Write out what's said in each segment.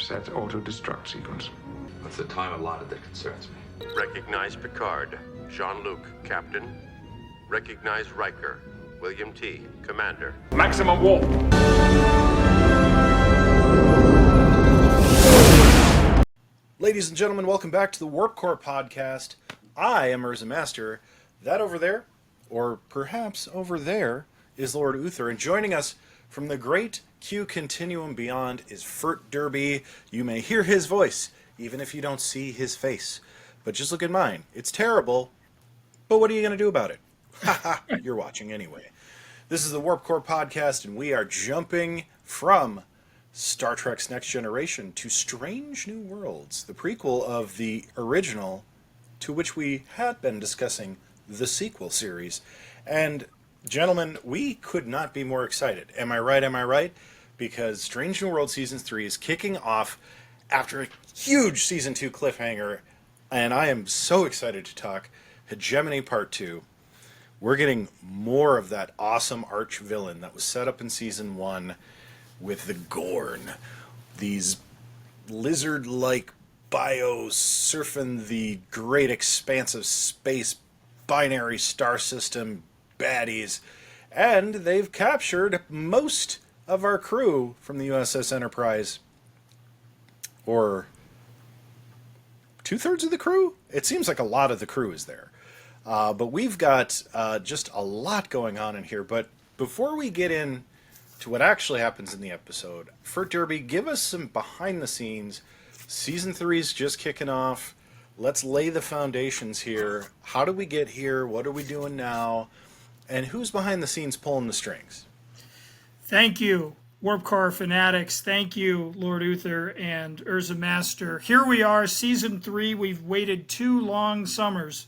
set auto-destruct sequence. It's the time allotted that concerns me. Recognize Picard, Jean-Luc, Captain. Recognize Riker, William T, Commander. Maximum warp! Ladies and gentlemen, welcome back to the Warp Core podcast. I am Urza Master. That over there, or perhaps over there, is Lord Uther. And joining us from the great Q Continuum Beyond is Fert Derby. You may hear his voice, even if you don't see his face. But just look at mine. It's terrible, but what are you going to do about it? Haha, you're watching anyway. This is the Warp Core podcast, and we are jumping from Star Trek's Next Generation to Strange New Worlds, the prequel of the original, to which we had been discussing the sequel series. And, gentlemen, we could not be more excited. Am I right? Am I right? Because Strange New Worlds Season 3 is kicking off after a huge Season 2 cliffhanger, and I am so excited to talk Hegemony Part 2. We're getting more of that awesome arch-villain that was set up in Season 1 with the Gorn. These lizard-like bios surfing the great expanse of space binary star system baddies. And they've captured most of our crew from the USS Enterprise. Or two-thirds of the crew? It seems like a lot of the crew is there. But we've got just a lot going on in here. But before we get in to what actually happens in the episode, Fert Derby, give us some behind the scenes. Season 3 is just kicking off. Let's lay the foundations here. How did we get here? What are we doing now? And who's behind the scenes pulling the strings? Thank you, Warp Core fanatics. Thank you, Lord Uther and Urza Master. Here we are, Season 3. We've waited 2 long summers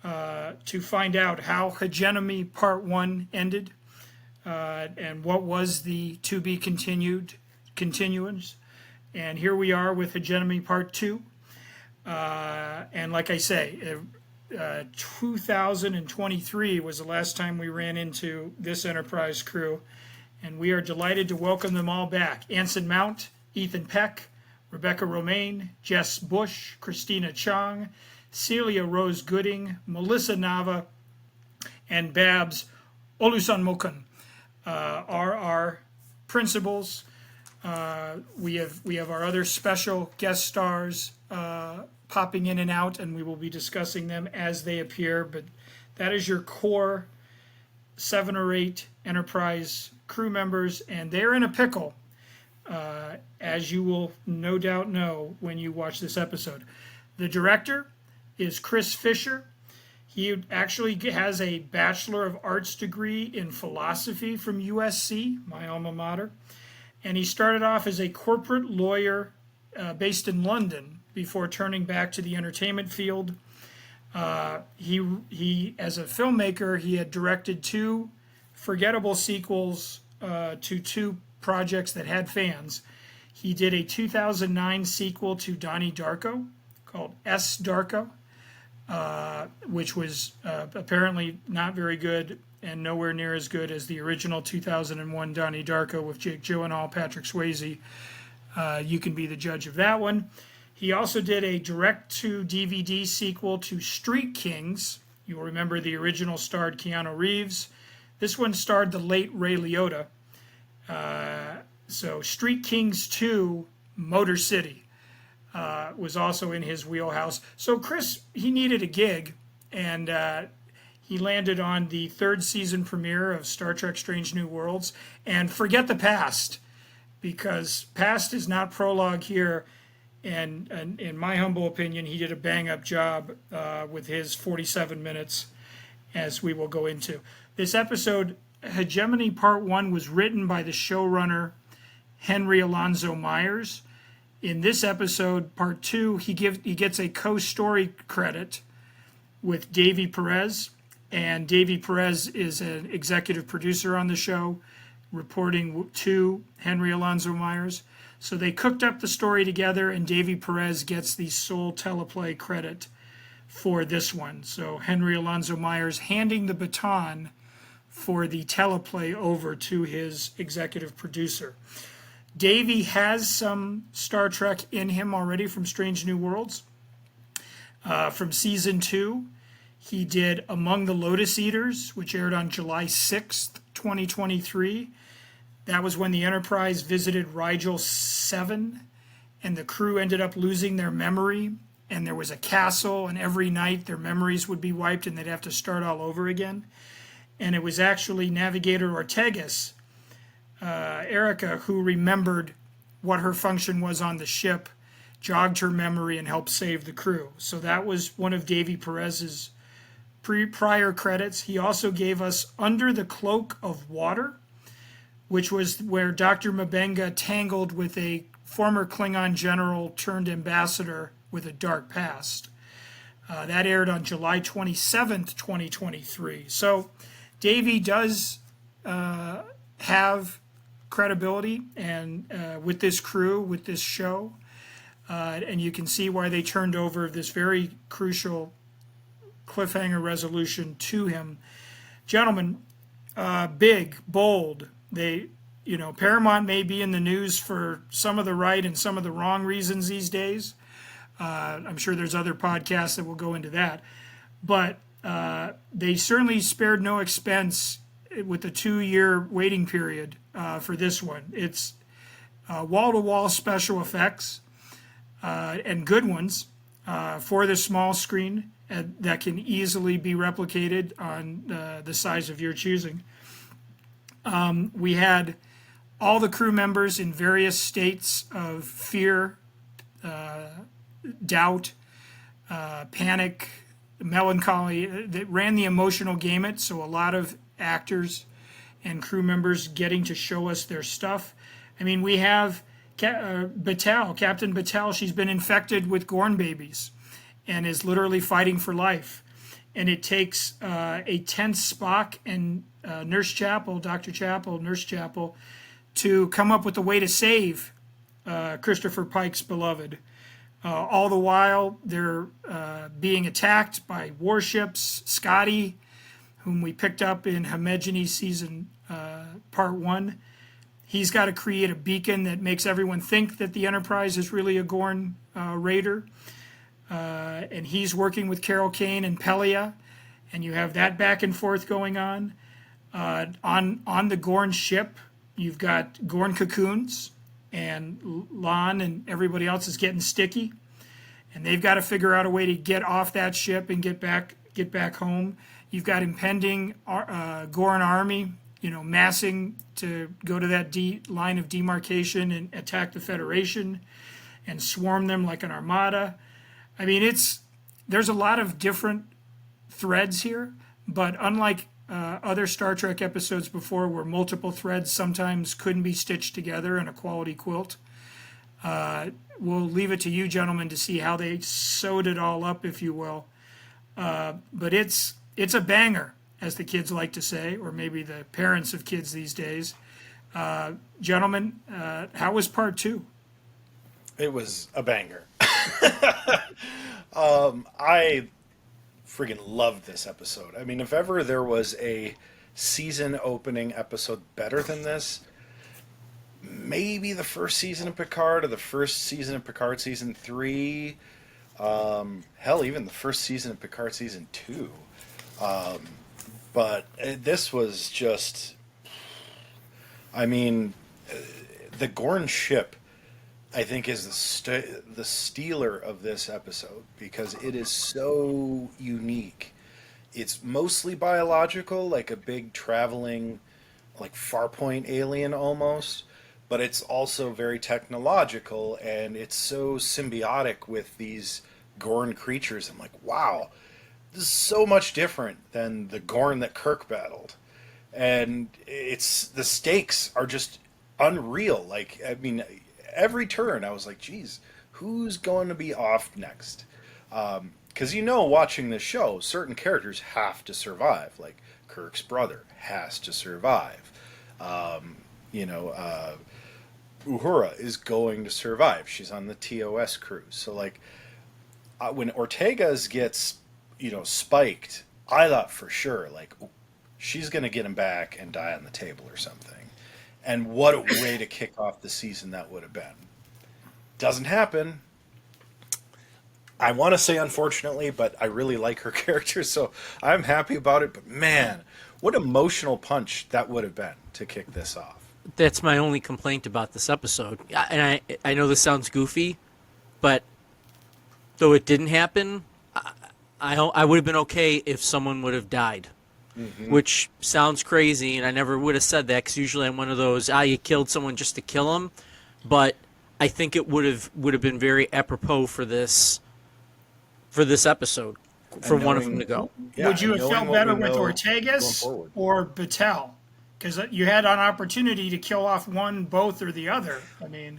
to find out how Hegemony Part 1 ended and what was the to-be continuance. And here we are with Hegemony Part 2. And like I say, 2023 was the last time we ran into this Enterprise crew. And we are delighted to welcome them all back. Anson Mount, Ethan Peck, Rebecca Romaine, Jess Bush, Christina Chong, Celia Rose Gooding, Melissa Nava, and Babs Olusanmokun are our principals. We have our other special guest stars popping in and out, and we will be discussing them as they appear. But that is your core 7 or 8 Enterprise crew members, and they're in a pickle, as you will no doubt know when you watch this episode. The director is Chris Fisher. He actually has a Bachelor of Arts degree in philosophy from USC, my alma mater. And he started off as a corporate lawyer based in London before turning back to the entertainment field. He, as a filmmaker, he had directed 2 forgettable sequels to 2 projects that had fans. He did a 2009 sequel to Donnie Darko called S. Darko, which was apparently not very good and nowhere near as good as the original 2001 Donnie Darko with Jake Gyllenhaal, Patrick Swayze. You can be the judge of that one. He also did a direct-to-DVD sequel to Street Kings. You'll remember the original starred Keanu Reeves. This one starred the late Ray Liotta. So Street Kings 2, Motor City, was also in his wheelhouse. So Chris, he needed a gig, and he landed on the 3rd season premiere of Star Trek Strange New Worlds. And forget the past, because past is not prologue here. And in my humble opinion, he did a bang-up job with his 47 minutes, as we will go into. This episode, Hegemony Part 1, was written by the showrunner Henry Alonzo Myers. In this episode, Part 2, he gets a co-story credit with Davy Perez. And Davy Perez is an executive producer on the show, reporting to Henry Alonzo Myers. So they cooked up the story together, and Davy Perez gets the sole teleplay credit for this one. So Henry Alonzo Myers handing the baton for the teleplay over to his executive producer. Davy has some Star Trek in him already from Strange New Worlds. From season 2, he did Among the Lotus Eaters, which aired on July 6th, 2023. That was when the Enterprise visited Rigel 7, and the crew ended up losing their memory, and there was a castle, and every night their memories would be wiped, and they'd have to start all over again. And it was actually Navigator Ortegas, Erica, who remembered what her function was on the ship, jogged her memory, and helped save the crew. So that was one of Davy Perez's prior credits. He also gave us Under the Cloak of Water, which was where Dr. M'Benga tangled with a former Klingon general turned ambassador with a dark past. That aired on July 27th, 2023. So Davy does have credibility and with this crew, with this show, and you can see why they turned over this very crucial cliffhanger resolution to him. Gentlemen, big, bold. Paramount may be in the news for some of the right and some of the wrong reasons these days. I'm sure there's other podcasts that will go into that. But they certainly spared no expense with the 2-year waiting period for this one. It's wall-to-wall special effects and good ones for the small screen that can easily be replicated on the size of your choosing. We had all the crew members in various states of fear, doubt, panic, melancholy, that ran the emotional gamut. So a lot of actors and crew members getting to show us their stuff. I mean, we have Captain Batel. She's been infected with Gorn babies and is literally fighting for life. And it takes a tense Spock and Nurse Chapel, Nurse Chapel, to come up with a way to save Christopher Pike's beloved. All the while, they're being attacked by warships. Scotty, whom we picked up in Hegemony season part 1, he's got to create a beacon that makes everyone think that the Enterprise is really a Gorn raider. And he's working with Carol Kane and Pelia, and you have that back and forth going on. On the Gorn ship, you've got Gorn cocoons, and Lon and everybody else is getting sticky, and they've got to figure out a way to get off that ship and get back home. You've got impending Gorn army, massing to go to that line of demarcation and attack the Federation and swarm them like an armada. I mean, there's a lot of different threads here, but unlike other Star Trek episodes before where multiple threads sometimes couldn't be stitched together in a quality quilt, we'll leave it to you gentlemen to see how they sewed it all up, if you will. But it's a banger, as the kids like to say, or maybe the parents of kids these days. Gentlemen, how was part 2? It was a banger. I friggin' loved this episode. I mean, if ever there was a season opening episode better than this, maybe the first season of Picard or the first season of Picard season 3. Hell, even the first season of Picard season 2. But this was just... I mean, the Gorn ship, I think, is the stealer of this episode because it is so unique. It's mostly biological, like a big traveling, like Farpoint alien almost, but it's also very technological, and it's so symbiotic with these Gorn creatures. I'm like, wow, this is so much different than the Gorn that Kirk battled. And the stakes are just unreal. Like, I mean, every turn I was like, geez, who's going to be off next? Because watching this show, certain characters have to survive. Like Kirk's brother has to survive. Uhura is going to survive. She's on the TOS crew. So like when Ortegas gets spiked, I thought for sure like she's going to get him back and die on the table or something. And what a way to kick off the season that would have been. Doesn't happen. I want to say unfortunately, but I really like her character, so I'm happy about it. But man, what emotional punch that would have been to kick this off. That's my only complaint about this episode. And I know this sounds goofy, but though it didn't happen, I would have been okay if someone would have died. Mm-hmm. Which sounds crazy, and I never would have said that because usually I'm one of those, you killed someone just to kill them. But I think it would have been very apropos for this episode for one of them to go. Yeah, would you have felt better with Ortegas or Battelle? Because you had an opportunity to kill off one, both, or the other. I mean,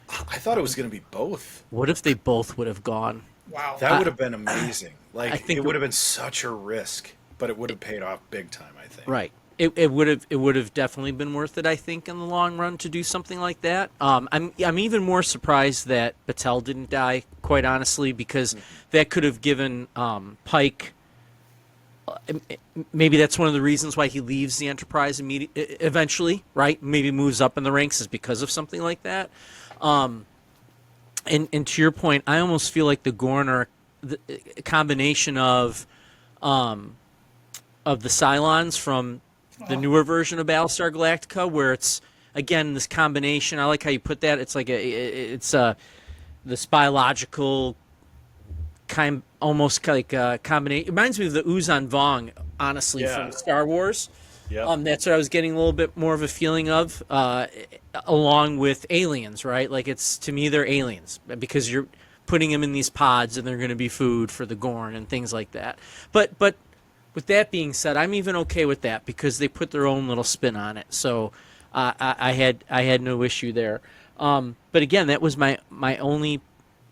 I thought it was going to be both. What if they both would have gone? Wow, that would have been amazing. Like, I think it would have been such a risk, but it would have paid off big time, I think. Right. It would have definitely been worth it, I think, in the long run to do something like that. I'm even more surprised that Battelle didn't die, quite honestly, because that could have given Pike. Maybe that's one of the reasons why he leaves the Enterprise eventually, right? Maybe moves up in the ranks is because of something like that. And to your point, I almost feel like the Gorn are a combination of the Cylons from the newer version of Battlestar Galactica, where it's again this combination. I like how you put that. It's like this biological kind, almost like a combination. It reminds me of the Uzan Vong, honestly, from Star Wars. Yep. That's what I was getting a little bit more of a feeling of, along with aliens, right? Like to me, they're aliens because you're putting them in these pods and they're going to be food for the Gorn and things like that. But with that being said, I'm even okay with that because they put their own little spin on it. So I had no issue there. But again, that was my only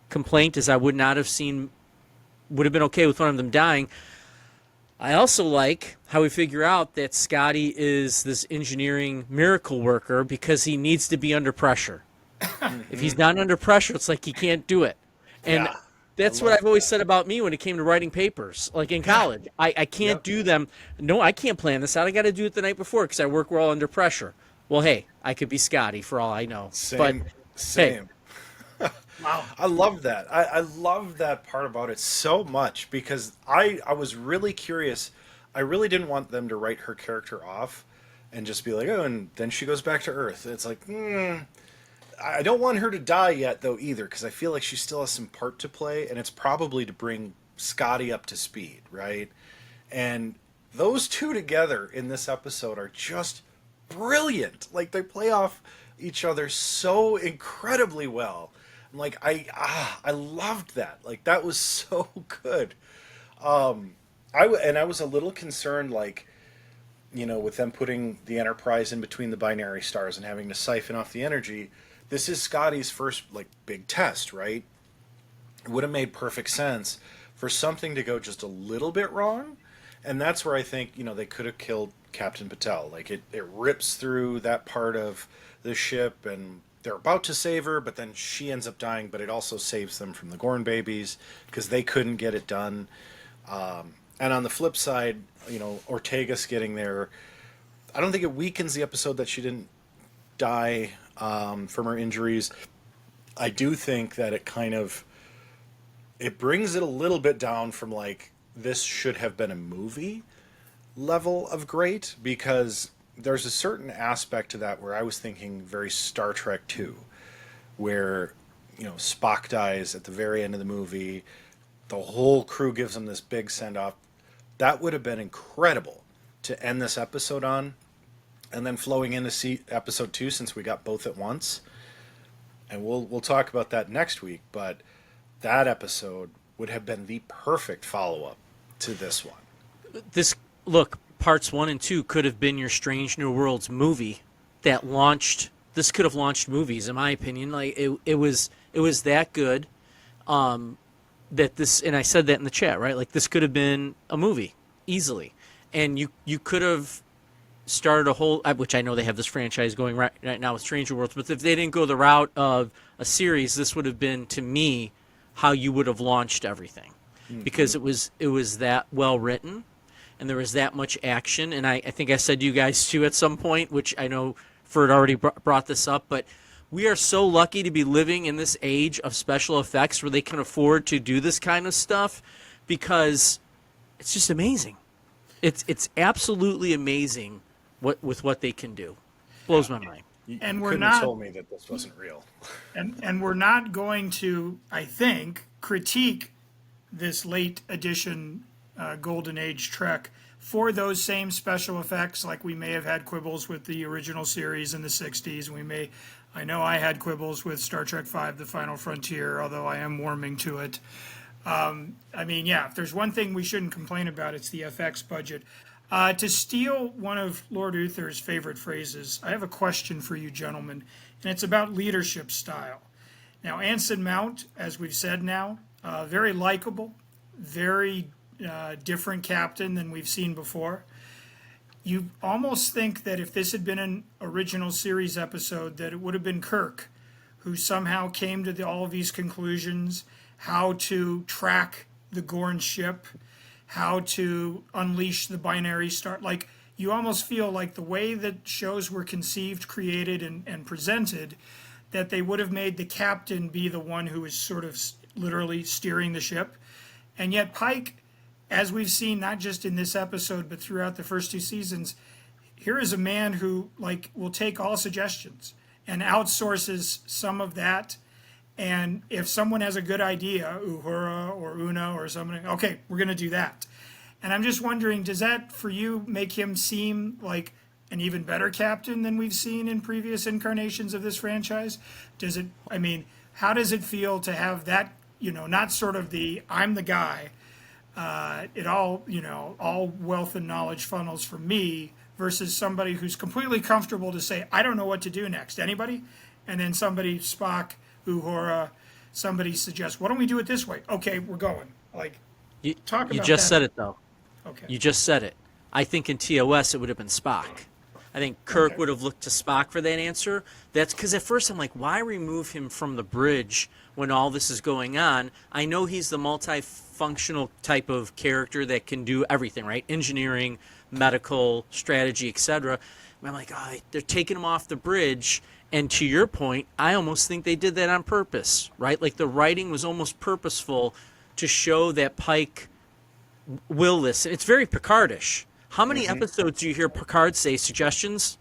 complaint is I would have been okay with one of them dying. I also like how we figure out that Scotty is this engineering miracle worker because he needs to be under pressure. If he's not under pressure, it's like he can't do it. And that's what I've always said about me when it came to writing papers, like in college. I can't do them. No, I can't plan this out. I got to do it the night before because I work well under pressure. Well, hey, I could be Scotty for all I know. Same. Hey. wow. I love that. I love that part about it so much because I was really curious. I really didn't want them to write her character off and just be like, oh, and then she goes back to Earth. It's like, I don't want her to die yet, though, either, because I feel like she still has some part to play, and it's probably to bring Scotty up to speed, right? And those two together in this episode are just brilliant. Like, they play off each other so incredibly well. I'm like, I loved that. Like, that was so good. I was a little concerned, like, you know, with them putting the Enterprise in between the binary stars and having to siphon off the energy. This is Scotty's first, like, big test, right? It would have made perfect sense for something to go just a little bit wrong. And that's where I think, you know, they could have killed Captain Battelle. Like, it rips through that part of the ship, and they're about to save her, but then she ends up dying, but it also saves them from the Gorn babies because they couldn't get it done. And on the flip side, you know, Ortegas getting there, I don't think it weakens the episode that she didn't die from her injuries. I do think that it brings it a little bit down from, like, this should have been a movie level of great, because there's a certain aspect to that where I was thinking very Star Trek II, where, you know, Spock dies at the very end of the movie, the whole crew gives him this big send-off. That would have been incredible to end this episode on, and then flowing into episode 2, since we got both at once. And we'll talk about that next week, but that episode would have been the perfect follow-up to this one. Parts 1 and 2 could have been your Strange New Worlds movie that launched. This could have launched movies, in my opinion. Like it was that good. That this, and I said that in the chat, right? Like, this could have been a movie easily, and you could have started a whole, which I know they have this franchise going right now with Stranger Worlds, but if they didn't go the route of a series, this would have been, to me, how you would have launched everything, because it was that well written, and there was that much action. And I think I said to you guys too at some point, which I know Fert already brought this up, but we are so lucky to be living in this age of special effects where they can afford to do this kind of stuff, because it's just amazing. It's absolutely amazing what they can do. Blows my mind. And You we're couldn't not- have told me that this wasn't real. And we're not going to, I think, critique this late edition Golden Age Trek for those same special effects. Like we may have had quibbles with the original series in the 60s. I know I had quibbles with Star Trek V, The Final Frontier, although I am warming to it. If there's one thing we shouldn't complain about, it's the FX budget. To steal one of Lord Uther's favorite phrases, I have a question for you gentlemen, and it's about leadership style. Now, Anson Mount, as we've said now, very likable, very different captain than we've seen before. You almost think that if this had been an original series episode, that it would have been Kirk, who somehow came to all of these conclusions, how to track the Gorn ship, how to unleash the binary star. Like, you almost feel like the way that shows were conceived, created, and presented, that they would have made the captain be the one who is sort of literally steering the ship. And yet Pike, as we've seen not just in this episode but throughout the first 2 seasons, here is a man who will take all suggestions and outsources some of that. And if someone has a good idea, Uhura or Una or somebody, okay, we're going to do that. And I'm just wondering, does that for you make him seem like an even better captain than we've seen in previous incarnations of this franchise? How does it feel to have that, not sort of the I'm the guy, all wealth and knowledge funnels for me, versus somebody who's completely comfortable to say, I don't know what to do next. Anybody? And then somebody, Spock, Uhura, somebody suggests, why don't we do it this way? Okay, we're going. Talk about You just that. said it, though. Okay. You just said it. I think in TOS it would have been Spock. I think Kirk would have looked to Spock for that answer. That's because at first I'm like, why remove him from the bridge when all this is going on? I know he's the multifunctional type of character that can do everything, right? Engineering, medical, strategy, etc. And I'm like, they're taking him off the bridge. And to your point, I almost think they did that on purpose, right? Like the writing was almost purposeful to show that Pike will listen. It's very Picardish. How many episodes do you hear Picard say suggestions?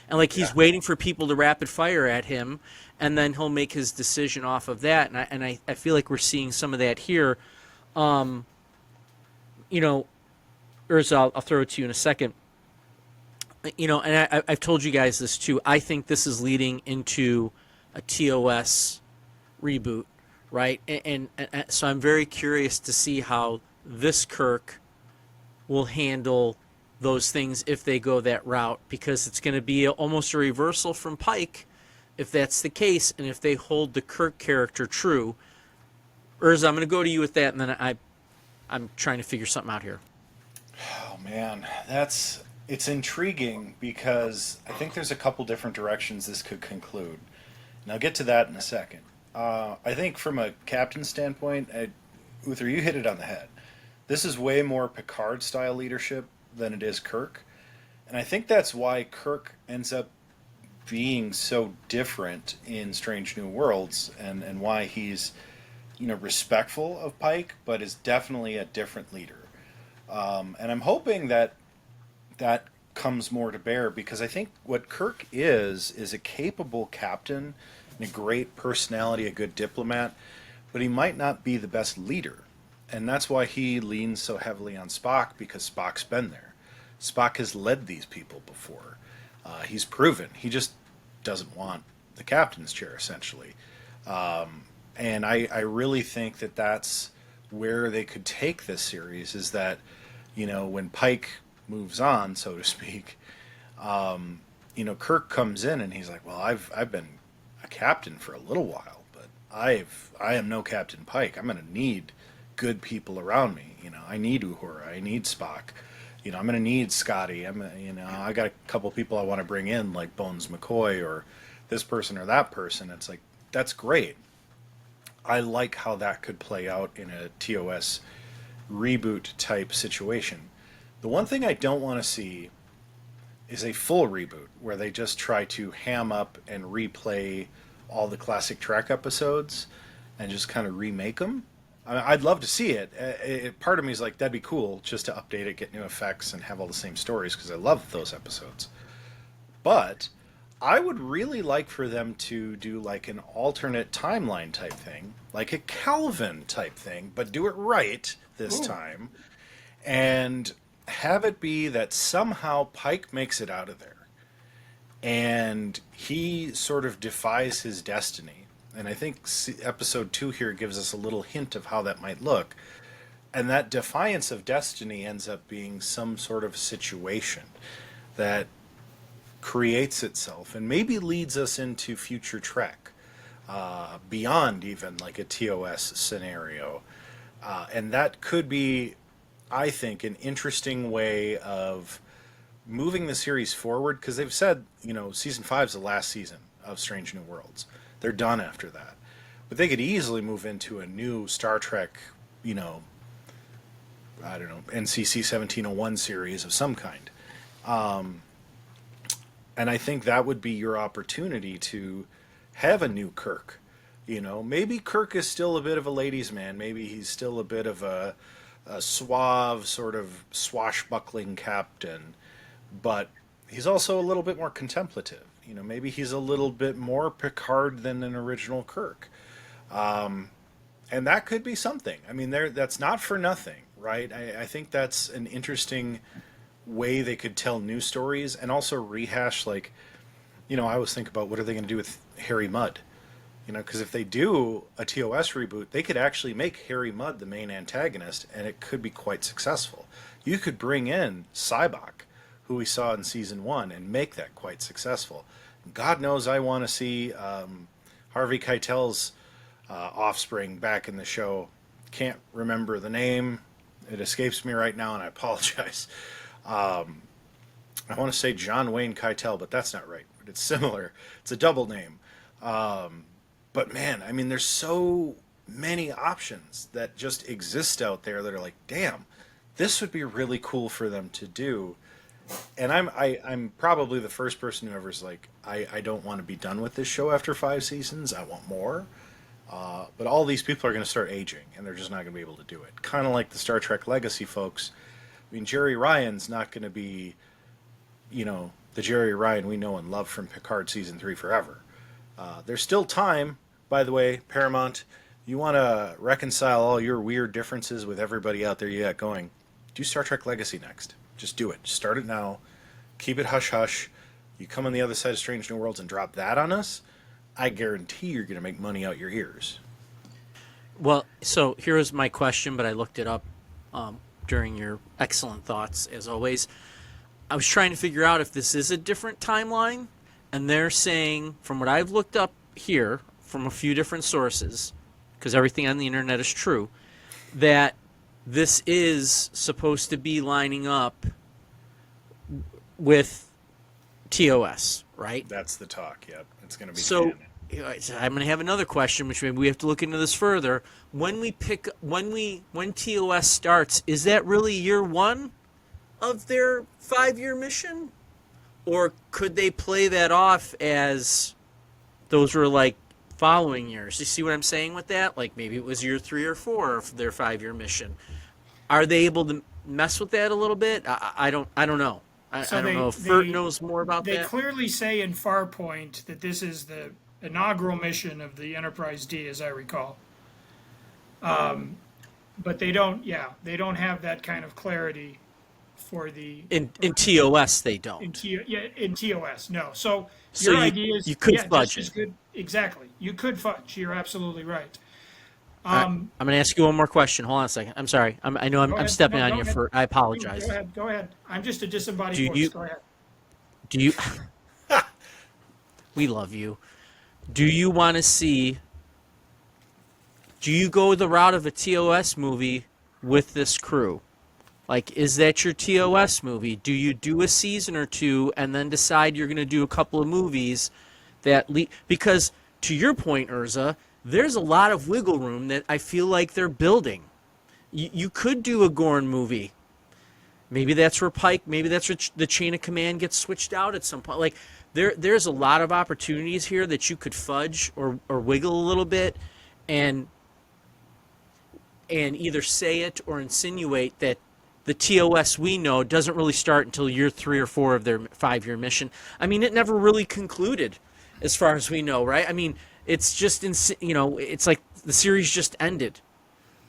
And he's waiting for people to rapid fire at him, and then he'll make his decision off of that. And I feel like we're seeing some of that here. Urza, I'll throw it to you in a second. And I've told you guys this too. I think this is leading into a TOS reboot, right? And so I'm very curious to see how this Kirk will handle those things if they go that route, because it's going to be almost a reversal from Pike if that's the case, and if they hold the Kirk character true. Urza, I'm going to go to you with that, and then I'm trying to figure something out here. Oh man, it's intriguing, because I think there's a couple different directions this could conclude, and I'll get to that in a second. I think from a captain standpoint, Uther, you hit it on the head. This is way more Picard-style leadership than it is Kirk, and I think that's why Kirk ends up being so different in Strange New Worlds, and why he's respectful of Pike, but is definitely a different leader. And I'm hoping that comes more to bear, because I think what Kirk is a capable captain, and a great personality, a good diplomat, but he might not be the best leader. And that's why he leans so heavily on Spock, because Spock's been there. Spock has led these people before. He's proven. He just doesn't want the captain's chair, essentially. And I really think that that's where they could take this series, is that, when Pike moves on, so to speak, Kirk comes in and he's like, well, I've been a captain for a little while, but I am no Captain Pike. I'm going to need good people around me. I need Uhura. I need Spock. I'm going to need Scotty. I got a couple people I want to bring in, like Bones McCoy or this person or that person. It's like, that's great. I like how that could play out in a TOS reboot type situation. The one thing I don't want to see is a full reboot where they just try to ham up and replay all the classic Trek episodes and just kind of remake them. I mean, I'd love to see it. Part of me is like, that'd be cool just to update it, get new effects, and have all the same stories because I love those episodes. But I would really like for them to do like an alternate timeline type thing, like a Calvin type thing, but do it right this time, and have it be that somehow Pike makes it out of there, and he sort of defies his destiny. And I think episode 2 here gives us a little hint of how that might look. And that defiance of destiny ends up being some sort of situation that creates itself and maybe leads us into future Trek, beyond even like a TOS scenario. And that could be, I think, an interesting way of moving the series forward, because they've said, season 5 is the last season of Strange New Worlds. They're done after that. But they could easily move into a new Star Trek, I don't know, NCC 1701 series of some kind. And I think that would be your opportunity to have a new Kirk. Maybe Kirk is still a bit of a ladies' man. Maybe he's still a bit of a suave, sort of swashbuckling captain. But he's also a little bit more contemplative. Maybe he's a little bit more Picard than an original Kirk. And that could be something. I mean, that's not for nothing, right? I think that's an interesting way they could tell new stories and also rehash, like, I always think about what are they going to do with Harry Mudd? Because if they do a TOS reboot, they could actually make Harry Mudd the main antagonist, and it could be quite successful. You could bring in Sybok, who we saw in season 1, and make that quite successful. God knows I want to see Harvey Keitel's offspring back in the show. Can't remember the name. It escapes me right now, and I apologize. I want to say John Wayne Keitel, but that's not right. But it's similar. It's a double name. But man, I mean, there's so many options that just exist out there that are like, damn, this would be really cool for them to do. And I'm probably the first person who ever's like, I don't want to be done with this show after 5 seasons. I want more. But all these people are going to start aging, and they're just not going to be able to do it. Kind of like the Star Trek Legacy folks. I mean, Jerry Ryan's not going to be, the Jerry Ryan we know and love from Picard Season 3 forever. There's still time, by the way, Paramount. You want to reconcile all your weird differences with everybody out there you got going. Do Star Trek Legacy next. Just do it. Start it now. Keep it hush-hush. You come on the other side of Strange New Worlds and drop that on us, I guarantee you're going to make money out your ears. Well, so here was my question, but I looked it up during your excellent thoughts, as always. I was trying to figure out if this is a different timeline, and they're saying, from what I've looked up here, from a few different sources, because everything on the internet is true, that this is supposed to be lining up with TOS, right? That's the talk, yep. It's going to be so. canon. I'm going to have another question, which maybe we have to look into this further. When TOS starts, is that really year 1 of their 5-year mission, or could they play that off as those were like following years? You see what I'm saying with that? Like maybe it was year 3 or 4 of their 5-year mission. Are they able to mess with that a little bit? I don't know. I don't know if Fert knows more about that. They clearly say in Farpoint that this is the inaugural mission of the Enterprise D, as I recall. But they don't have that kind of clarity for the in TOS they don't. In TOS, no. So So your idea is you could just fudge as it. good. Exactly, you could fudge. You're absolutely right. I'm going to ask you one more question. Hold on a second. I'm sorry. I know I'm stepping on you for. I apologize. Go ahead. I'm just a disembodied voice. Go ahead. Do you? We love you. Do you want to see? Do you go the route of a TOS movie with this crew? Like, is that your TOS movie? Do you do a season or 2 and then decide you're going to do a couple of movies that because to your point, Urza, there's a lot of wiggle room that I feel like they're building. You could do a Gorn movie Maybe that's where Pike, maybe that's where the chain of command gets switched out at some point. Like there's a lot of opportunities here that you could fudge or wiggle a little bit and either say it or insinuate that the TOS we know doesn't really start until year 3 or 4 of their 5-year mission. I mean, it never really concluded as far as we know, right? I mean, it's just, it's like the series just ended,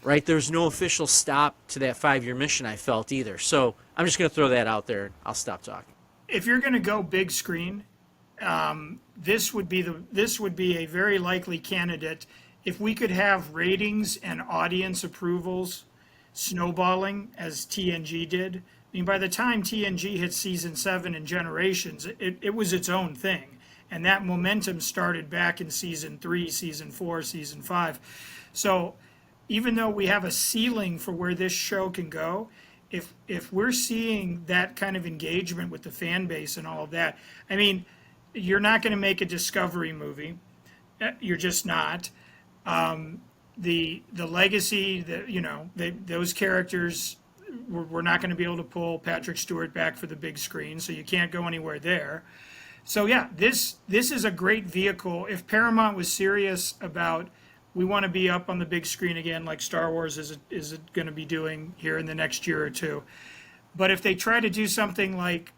right? There's no official stop to that 5-year mission, I felt, either. So I'm just going to throw that out there, and I'll stop talking. If you're going to go big screen, this would be a very likely candidate. If we could have ratings and audience approvals snowballing as TNG did. I mean, by the time TNG hit season 7 in Generations, it was its own thing. And that momentum started back in season 3, season 4, season 5. So even though we have a ceiling for where this show can go, if we're seeing that kind of engagement with the fan base and all of that, I mean, you're not going to make a Discovery movie. You're just not. The legacy that those characters, we're not going to be able to pull Patrick Stewart back for the big screen, so you can't go anywhere there. So yeah, this is a great vehicle. If Paramount was serious about, we want to be up on the big screen again, like Star Wars is going to be doing here in the next year or two, but if they try to do something like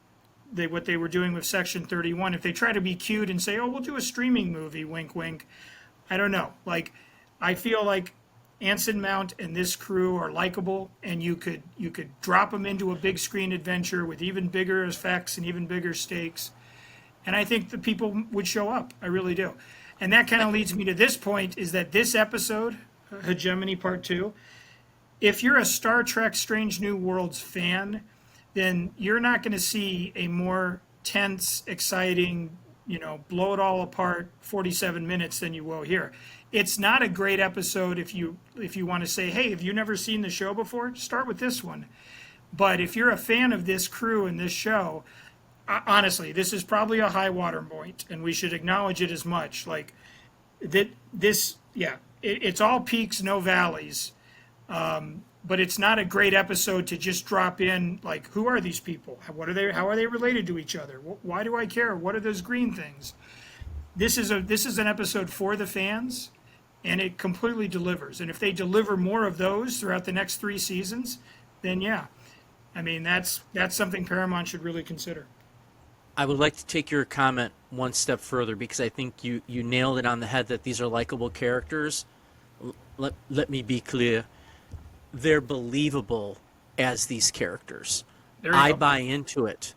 what they were doing with Section 31, if they try to be cute and say, oh, we'll do a streaming movie, wink wink, I don't know. Like, I feel like Anson Mount and this crew are likable, and you could drop them into a big screen adventure with even bigger effects and even bigger stakes, and I think the people would show up. I really do. And that kind of leads me to this point, is that this episode, Hegemony Part 2, if you're a Star Trek Strange New Worlds fan, then you're not going to see a more tense, exciting, blow it all apart 47 minutes than you will here. It's not a great episode if you want to say, hey, have you never seen the show before? Start with this one. But if you're a fan of this crew and this show, honestly, this is probably a high water point, and we should acknowledge it as much. Like, it's all peaks, no valleys. But it's not a great episode to just drop in, like, who are these people? How are they related to each other? Why do I care? What are those green things? This is an episode for the fans, and it completely delivers. And if they deliver more of those throughout the next 3 seasons, then yeah. I mean, that's something Paramount should really consider. I would like to take your comment one step further, because I think you nailed it on the head that these are likable characters. Let me be clear. They're believable as these characters. I buy into it.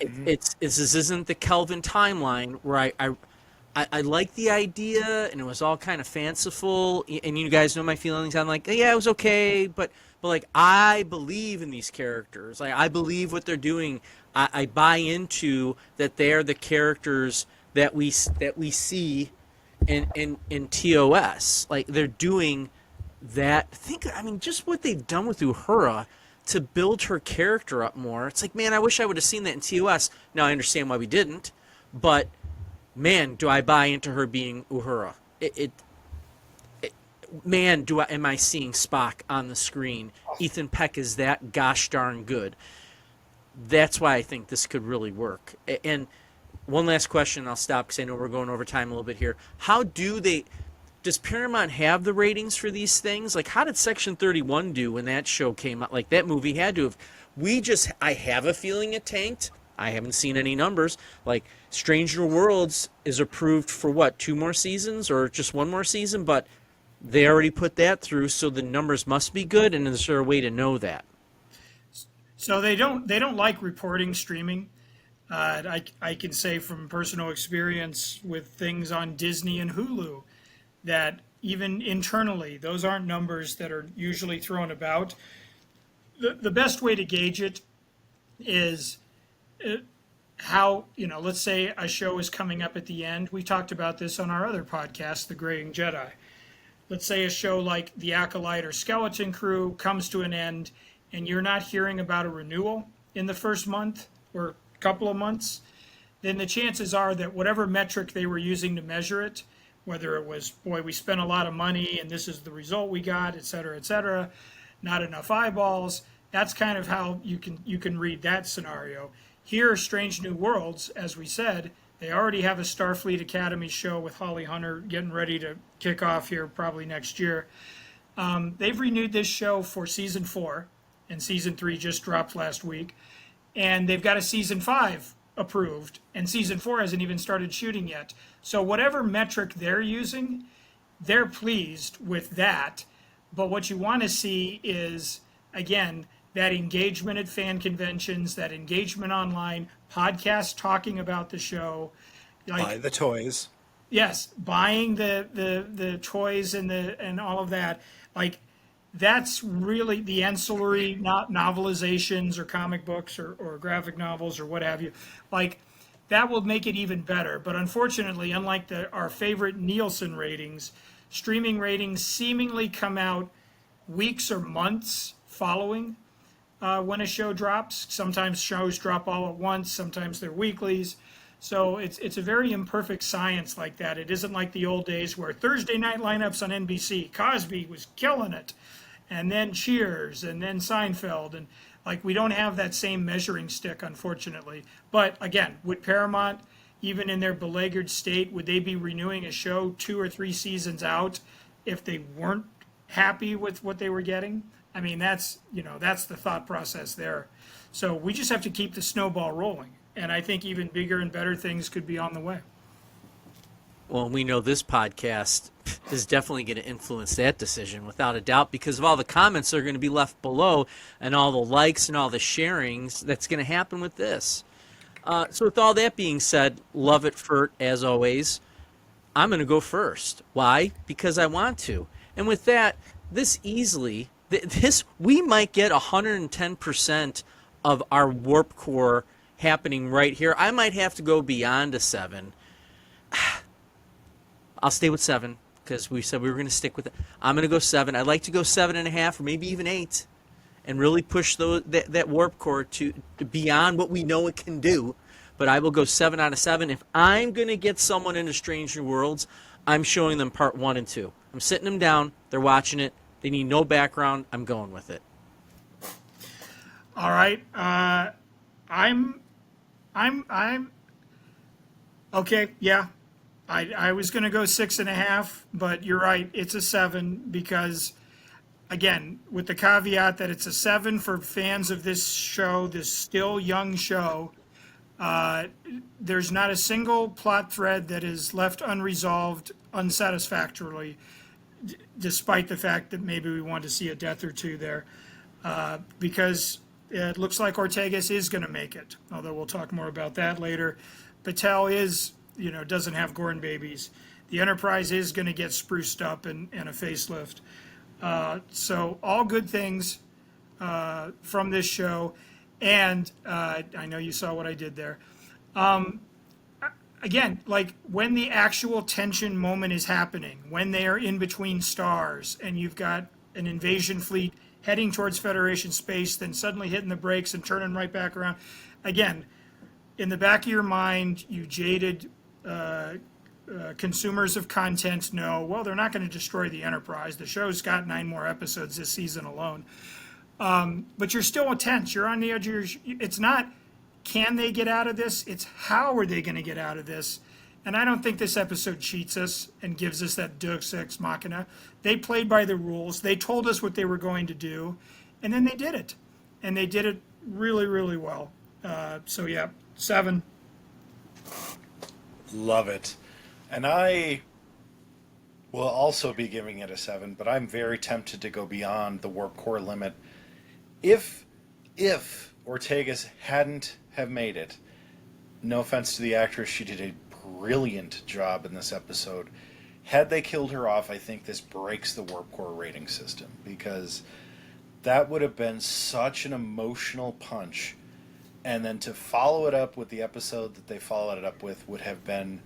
This isn't the Kelvin timeline where I like the idea and it was all kind of fanciful, and you guys know my feelings. I'm like, yeah, it was okay, but like, I believe in these characters. Like, I believe what they're doing. I buy into that they're the characters that we see in TOS. Like, they're doing that. Just what they've done with Uhura to build her character up more. It's like, man, I wish I would have seen that in TOS. Now, I understand why we didn't, but man, do I buy into her being Uhura. Am I seeing Spock on the screen? Ethan Peck is that gosh darn good. That's why I think this could really work. And one last question, I'll stop because I know we're going over time a little bit here. Does Paramount have the ratings for these things? Like, how did Section 31 do when that show came out? Like, that movie had to have. I have a feeling it tanked. I haven't seen any numbers. Like, Stranger Worlds is approved for what, 2 more seasons or just 1 more season? But they already put that through, so the numbers must be good. And is there a way to know that? So they don't like reporting streaming. I can say from personal experience with things on Disney and Hulu that even internally, those aren't numbers that are usually thrown about. The best way to gauge it is how, let's say a show is coming up at the end. We talked about this on our other podcast, The Graying Jedi. Let's say a show like The Acolyte or Skeleton Crew comes to an end, and you're not hearing about a renewal in the first month or couple of months, then the chances are that whatever metric they were using to measure it, whether it was, boy, we spent a lot of money and this is the result we got, et cetera, not enough eyeballs, That's kind of how you can read that scenario. Here, Strange New Worlds, as we said, they already have a Starfleet Academy show with Holly Hunter getting ready to kick off here probably next year. They've renewed this show for season 4, and season 3 just dropped last week. And they've got a season 5 approved, and season 4 hasn't even started shooting yet. So whatever metric they're using, they're pleased with that. But what you want to see is, again, that engagement at fan conventions, that engagement online, podcasts talking about the show. Buy the toys. Yes, buying the toys and all of that. Like, that's really the ancillary novelizations or comic books or graphic novels or what have you. Like, that will make it even better. But unfortunately, unlike our favorite Nielsen ratings, streaming ratings seemingly come out weeks or months following when a show drops. Sometimes shows drop all at once, sometimes they're weeklies. So it's a very imperfect science like that. It isn't like the old days where Thursday night lineups on NBC, Cosby was killing it, and then Cheers, and then Seinfeld, and like we don't have that same measuring stick, unfortunately. But again, would Paramount, even in their beleaguered state, would they be renewing a show 2 or 3 seasons out if they weren't happy with what they were getting? I mean, that's the thought process there. So we just have to keep the snowball rolling. And I think even bigger and better things could be on the way. Well, we know this podcast is definitely going to influence that decision without a doubt because of all the comments that are going to be left below and all the likes and all the sharings that's going to happen with this. So with all that being said, love it, Fert, as always. I'm going to go first. Why? Because I want to. And with that, we might get 110% of our warp core happening right here. I might have to go beyond a 7. I'll stay with 7 because we said we were going to stick with it. I'm going to go 7. I'd like to go 7.5 or maybe even 8 and really push that warp core to beyond what we know it can do. But I will go 7 out of 7. If I'm going to get someone into Strange New Worlds, I'm showing them part 1 and 2. I'm sitting them down. They're watching it. They need no background. I'm going with it. All right. I'm okay. Yeah, I was going to go 6.5, but you're right. It's a 7 because, again, with the caveat that it's a 7 for fans of this show, this still young show. There's not a single plot thread that is left unresolved unsatisfactorily, despite the fact that maybe we want to see a death or two there, because it looks like Ortegas is going to make it, although we'll talk more about that later. Patel doesn't have Gorn babies. The Enterprise is going to get spruced up and a facelift. So all good things from this show. And I know you saw what I did there. Again, like when the actual tension moment is happening, when they are in between stars and you've got an invasion fleet heading towards Federation space, then suddenly hitting the brakes and turning right back around. Again, in the back of your mind, you jaded consumers of content know, well, they're not going to destroy the Enterprise. The show's got 9 more episodes this season alone. But you're still tense. You're on the edge of your... It's not, can they get out of this? It's how are they going to get out of this? And I don't think this episode cheats us and gives us that Deus Ex Machina. They played by the rules. They told us what they were going to do, and then they did it. And they did it really, really well. So, yeah, 7. Love it. And I will also be giving it a 7, but I'm very tempted to go beyond the warp core limit. If Ortegas hadn't have made it, no offense to the actress, she did a brilliant job in this episode. Had they killed her off, I think this breaks the warp core rating system, because that would have been such an emotional punch. And then to follow it up with the episode that they followed it up with would have been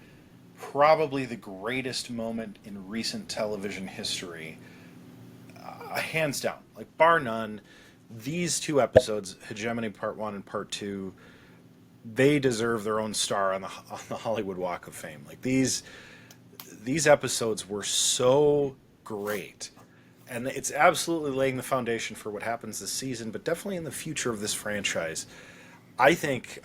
probably the greatest moment in recent television history. Hands down. Like, bar none. These 2 episodes, Hegemony Part 1 and Part 2, they deserve their own star on the Hollywood Walk of Fame. Like, these episodes were so great and it's absolutely laying the foundation for what happens this season, but definitely in the future of this franchise. I think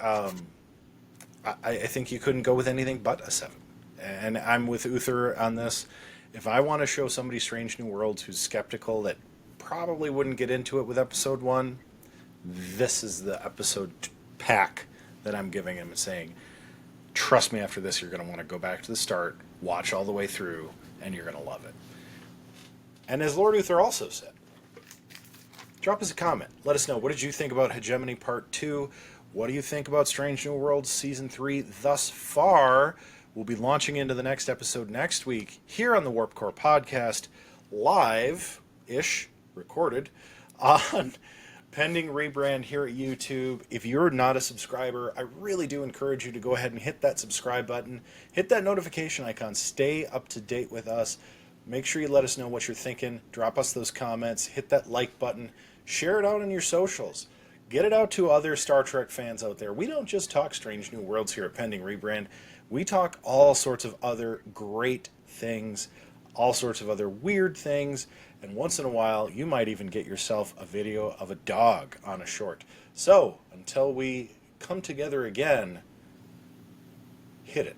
I think you couldn't go with anything but a 7. And I'm with Uther on this. If I want to show somebody Strange New Worlds who's skeptical that probably wouldn't get into it with episode 1, this is the episode pack that I'm giving him and saying, trust me, after this, you're going to want to go back to the start, watch all the way through, and you're going to love it. And as Lord Uther also said, drop us a comment. Let us know, what did you think about Hegemony Part 2? What do you think about Strange New Worlds Season 3 thus far? We'll be launching into the next episode next week here on the Warp Core Podcast, live-ish, recorded, on pending rebrand here at YouTube. If you're not a subscriber, I really do encourage you to go ahead and hit that subscribe button, hit that notification icon, stay up to date with us. Make sure you let us know what you're thinking, drop us those comments, hit that like button, share it out on your socials. Get it out to other Star Trek fans out there. We don't just talk Strange New Worlds here at Pending Rebrand. We talk all sorts of other great things, all sorts of other weird things, and once in a while, you might even get yourself a video of a dog on a short. So, until we come together again, hit it.